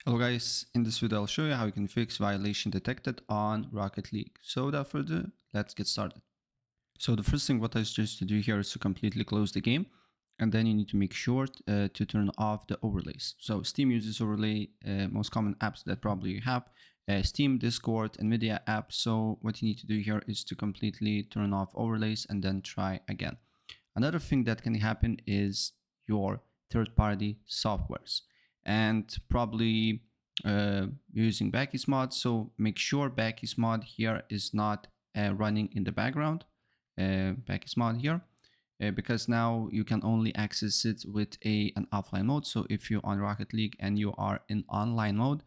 Hello guys, in this video I'll show you how you can fix violation detected on Rocket League. So without further ado, let's get started. So the first thing what I suggest to do here is to completely close the game, and then you need to make sure to turn off the overlays. So Steam uses overlay, most common apps that probably you have, Steam, Discord, Nvidia app. So what you need to do here is to completely turn off overlays and then try again. Another thing that can happen is your third-party softwares, and probably using Backy's mod. So make sure Backy's mod here is not running in the background. Backy's mod here, because now you can only access it with an offline mode. So if you're on Rocket League and you are in online mode,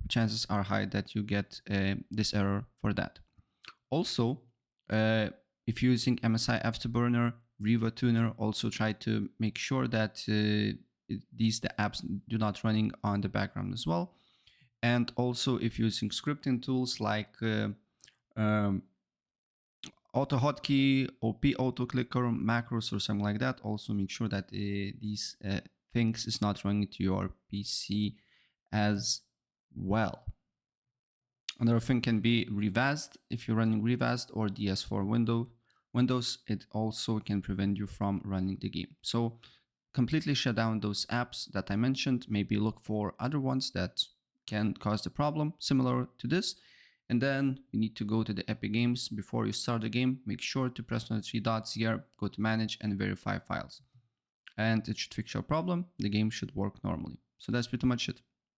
chances are high that you get this error for that. Also, if you're using MSI Afterburner, Riva Tuner, also try to make sure that the apps do not running on the background as well. And also, if you're using scripting tools like AutoHotkey, OP AutoClicker, macros, or something like that, also make sure that these things is not running to your PC as well. Another thing can be Revast. If you're running Revast or DS4 Windows, it also can prevent you from running the game. So completely shut down those apps that I mentioned. Maybe look for other ones that can cause the problem similar to this. And then you need to go to the Epic Games before you start the game. Make sure to press on the three dots here, go to manage and verify files. And it should fix your problem. The game should work normally. So that's pretty much it.